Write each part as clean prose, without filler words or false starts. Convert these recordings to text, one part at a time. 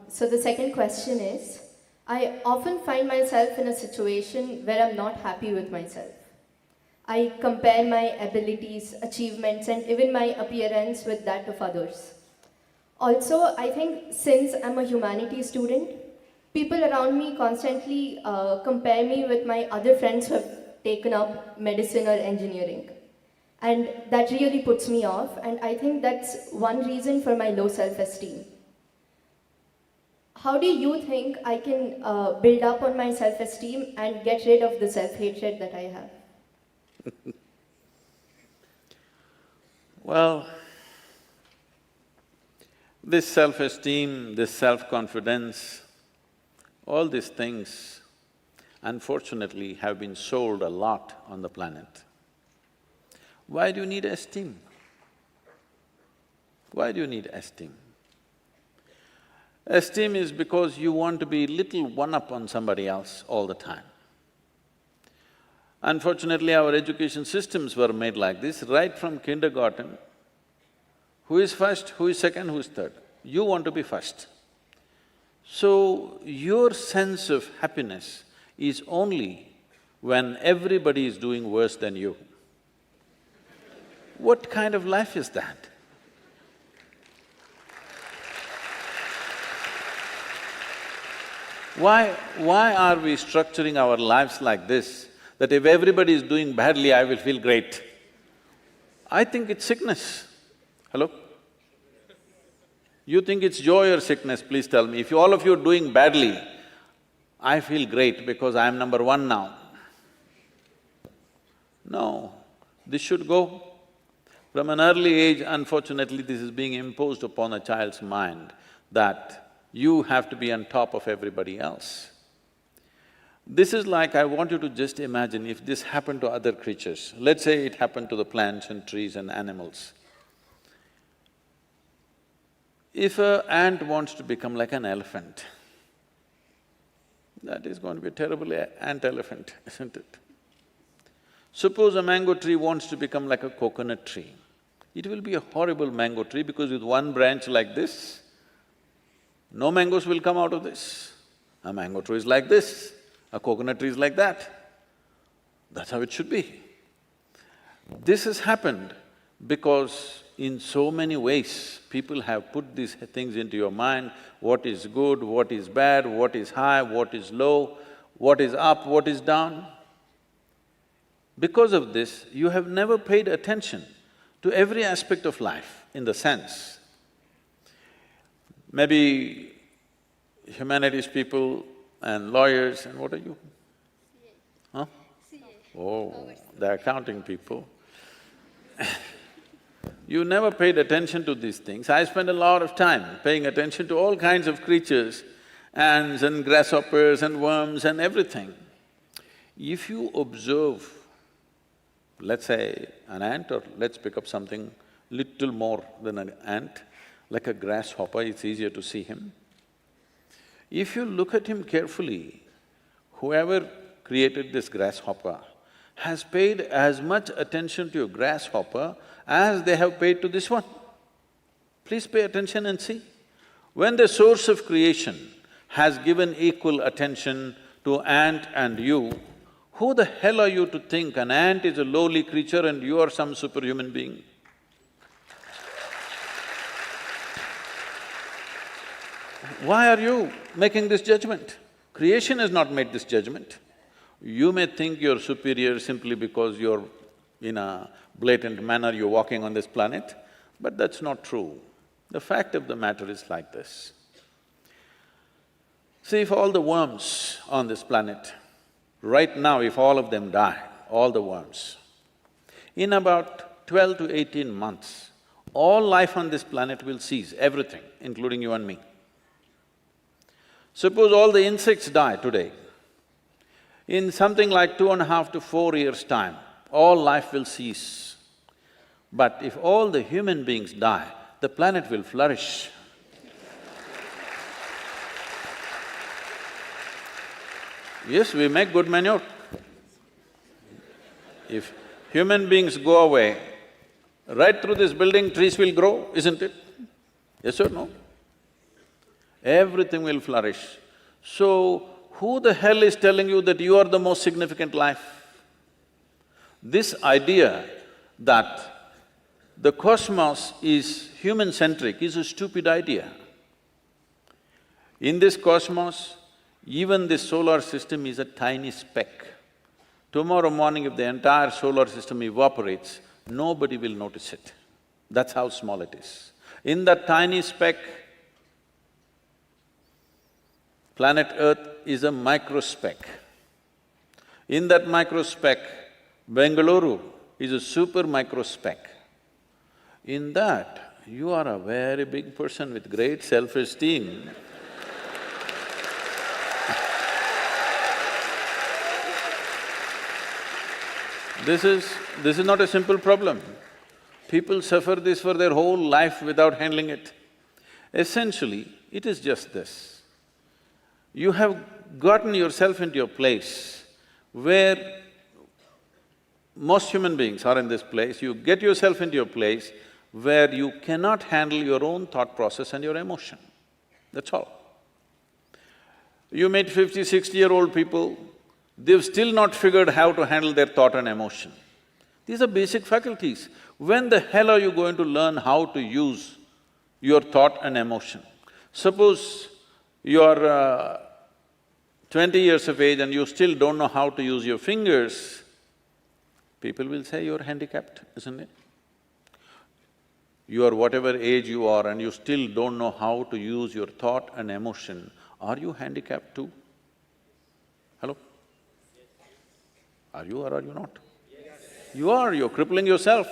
So the second question is, I often find myself in a situation where I'm not happy with myself. I compare my abilities, achievements, and even my appearance with that of others. Also, I think since I'm a humanities student, people around me constantly compare me with my other friends who have taken up medicine or engineering. And that really puts me off, and I think that's one reason for my low self-esteem. How do you think I can build up on my self-esteem and get rid of the self-hatred that I have? Well, this self-esteem, this self-confidence, all these things unfortunately have been sold a lot on the planet. Why do you need esteem? Why do you need esteem? Esteem is because you want to be little one-up on somebody else all the time. Unfortunately, our education systems were made like this, right from kindergarten. Who is first, who is second, who is third? You want to be first. So, your sense of happiness is only when everybody is doing worse than you. What kind of life is that? Why are we structuring our lives like this, that if everybody is doing badly, I will feel great? I think it's sickness. Hello? You think it's joy or sickness, please tell me. If all of you are doing badly, I feel great because I am number one now. No, this should go. From an early age, unfortunately, this is being imposed upon a child's mind that you have to be on top of everybody else. This is like, I want you to just imagine if this happened to other creatures. Let's say it happened to the plants and trees and animals. If an ant wants to become like an elephant, that is going to be a terrible ant-elephant, isn't it? Suppose a mango tree wants to become like a coconut tree. It will be a horrible mango tree because with one branch like this, no mangoes will come out of this. A mango tree is like this, a coconut tree is like that. That's how it should be. This has happened because in so many ways, people have put these things into your mind, what is good, what is bad, what is high, what is low, what is up, what is down. Because of this, you have never paid attention to every aspect of life in the sense. Maybe humanities people and lawyers and what are you? Huh? Oh, the accounting people. You never paid attention to these things. I spend a lot of time paying attention to all kinds of creatures, ants and grasshoppers and worms and everything. If you observe, let's say an ant, or let's pick up something little more than an ant, like a grasshopper, it's easier to see him. If you look at him carefully, whoever created this grasshopper has paid as much attention to a grasshopper as they have paid to this one. Please pay attention and see. When the source of creation has given equal attention to ant and you, who the hell are you to think an ant is a lowly creature and you are some superhuman being? Why are you making this judgment? Creation has not made this judgment. You may think you're superior simply because you're in a blatant manner, you're walking on this planet, but that's not true. The fact of the matter is like this. See, if all the worms on this planet, right now if all of them die, all the worms, in about 12 to 18 months, all life on this planet will cease, everything, including you and me. Suppose all the insects die today, in something like 2.5 to 4 years' time, all life will cease. But if all the human beings die, the planet will flourish. Yes, we make good manure. If human beings go away, right through this building trees will grow, isn't it? Yes or no? everything will flourish. So, who the hell is telling you that you are the most significant life? This idea that the cosmos is human-centric is a stupid idea. In this cosmos, even this solar system is a tiny speck. Tomorrow morning, if the entire solar system evaporates, nobody will notice it. That's how small it is. In that tiny speck, planet Earth is a microspeck. In that microspeck, Bengaluru is a super microspeck. In that, you are a very big person with great self-esteem. This is not a simple problem. People suffer this for their whole life without handling it. Essentially, it is just this. You have gotten yourself into a place where most human beings are in this place, you get yourself into a place where you cannot handle your own thought process and your emotion. That's all. You meet 50, 60-year-old people, they've still not figured how to handle their thought and emotion. These are basic faculties. When the hell are you going to learn how to use your thought and emotion? Suppose you're 20 years of age and you still don't know how to use your fingers, people will say you're handicapped, isn't it? You are whatever age you are and you still don't know how to use your thought and emotion, are you handicapped too? Hello? Are you or are you not? Yes. You are, you're crippling yourself.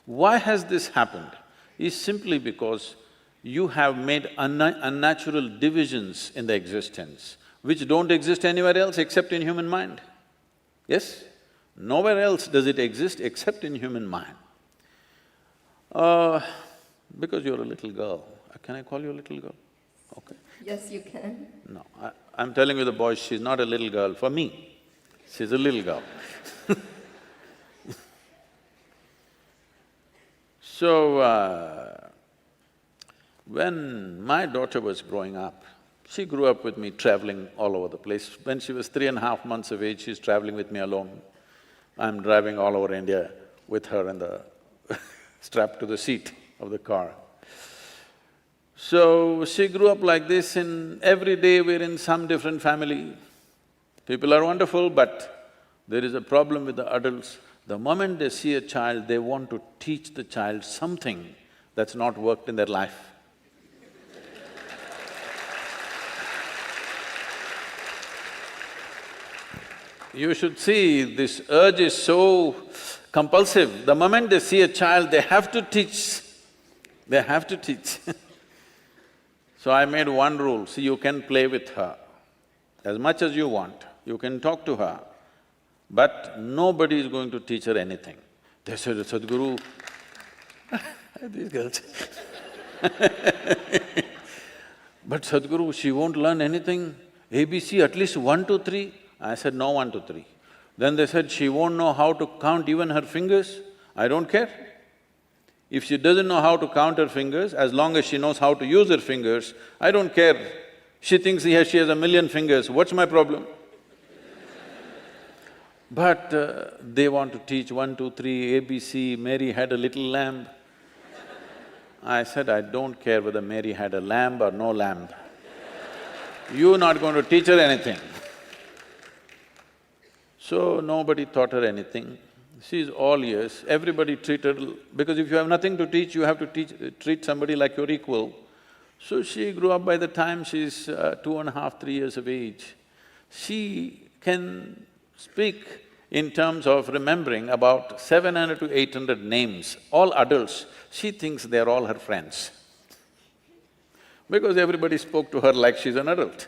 Why has this happened? Is simply because you have made unnatural divisions in the existence, which don't exist anywhere else except in human mind. Yes? Nowhere else does it exist except in human mind. Because you're a little girl, can I call you a little girl? Okay. Yes, you can. No, I'm telling you the boys, she's not a little girl for me, she's a little girl. So, when my daughter was growing up, she grew up with me traveling all over the place. When she was 3.5 months of age, she's traveling with me alone. I'm driving all over India with her in the strapped to the seat of the car. So, she grew up like this, and every day we're in some different family. People are wonderful, but there is a problem with the adults. The moment they see a child, they want to teach the child something that's not worked in their life. You should see, this urge is so compulsive. The moment they see a child, they have to teach, they have to teach. So I made one rule, see, you can play with her as much as you want, you can talk to her, but nobody is going to teach her anything. They said, Sadhguru, these girls but Sadhguru, she won't learn anything, ABC at least 1, 2, 3. I said, no 1, 2, 3. Then they said, she won't know how to count even her fingers. I don't care. If she doesn't know how to count her fingers, as long as she knows how to use her fingers, I don't care. She thinks she has 1,000,000 fingers, what's my problem? But they want to teach 1, 2, 3, ABC, Mary had a little lamb. I said, I don't care whether Mary had a lamb or no lamb. You're not going to teach her anything. So nobody taught her anything. She's all ears, everybody treated her… because if you have nothing to teach, you have to treat somebody like your equal. So she grew up. By the time she's 2.5, 3 years of age, she can speak in terms of remembering about 700 to 800 names, all adults. She thinks they're all her friends because everybody spoke to her like she's an adult.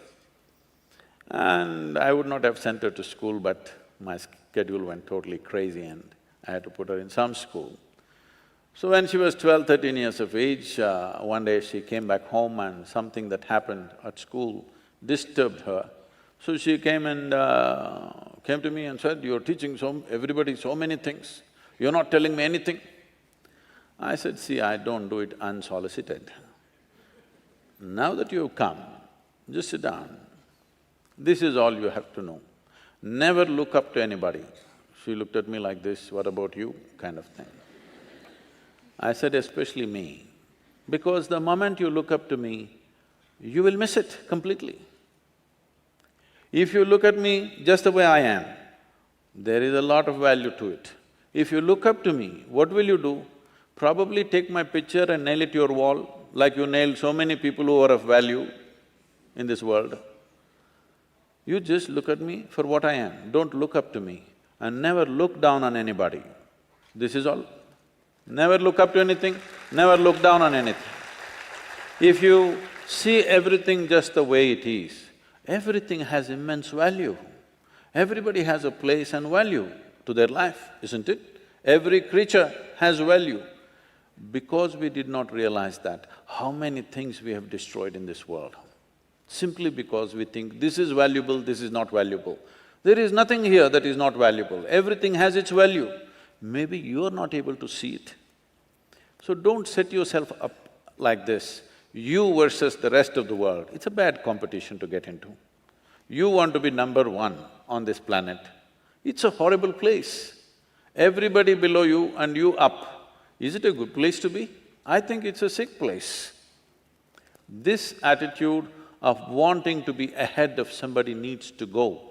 And I would not have sent her to school, but my schedule went totally crazy and I had to put her in some school. So when she was 12, 13 years of age, one day she came back home and something that happened at school disturbed her. So she came to me and said, you're teaching everybody so many things, you're not telling me anything. I said, see, I don't do it unsolicited. now that you've come, just sit down. This is all you have to know. Never look up to anybody. She looked at me like this, what about you, kind of thing. I said, especially me, because the moment you look up to me, you will miss it completely. If you look at me just the way I am, there is a lot of value to it. If you look up to me, what will you do? Probably take my picture and nail it to your wall, like you nailed so many people who are of value in this world. You just look at me for what I am, don't look up to me, and never look down on anybody. This is all. Never look up to anything, never look down on anything. If you see everything just the way it is, everything has immense value. Everybody has a place and value to their life, isn't it? Every creature has value. Because we did not realize that, how many things we have destroyed in this world? Simply because we think this is valuable, this is not valuable. There is nothing here that is not valuable, everything has its value. Maybe you are not able to see it. So don't set yourself up like this, you versus the rest of the world. It's a bad competition to get into. You want to be number one on this planet. It's a horrible place. Everybody below you and you up. Is it a good place to be? I think it's a sick place. This attitude of wanting to be ahead of somebody needs to go.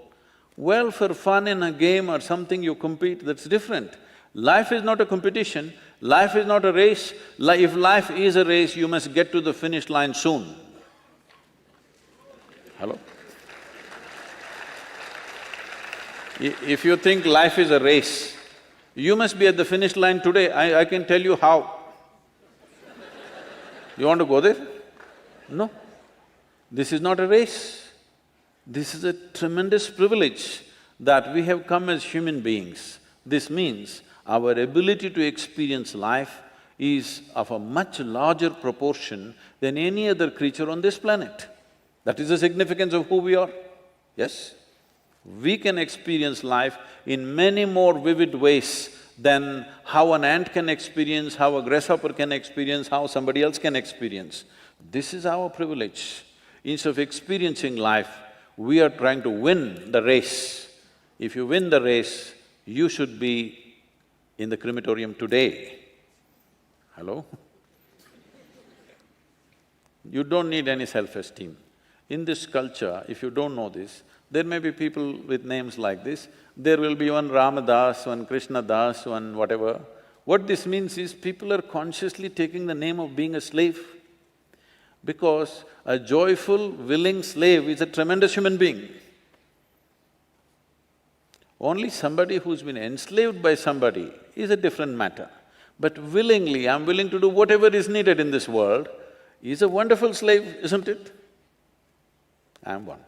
Well, for fun in a game or something you compete, that's different. Life is not a competition, life is not a race. If life is a race, you must get to the finish line soon. Hello? If you think life is a race, you must be at the finish line today, I can tell you how. You want to go there? No. This is not a race. This is a tremendous privilege that we have come as human beings. This means our ability to experience life is of a much larger proportion than any other creature on this planet. That is the significance of who we are, yes? We can experience life in many more vivid ways than how an ant can experience, how a grasshopper can experience, how somebody else can experience. This is our privilege. Instead of experiencing life, we are trying to win the race. If you win the race, you should be in the crematorium today. Hello? You don't need any self-esteem. In this culture, if you don't know this, there may be people with names like this, there will be one Ramadas, one Krishna Das, one whatever. What this means is people are consciously taking the name of being a slave, because a joyful, willing slave is a tremendous human being. Only somebody who's been enslaved by somebody is a different matter. But willingly, I'm willing to do whatever is needed in this world, is a wonderful slave, isn't it? I'm one.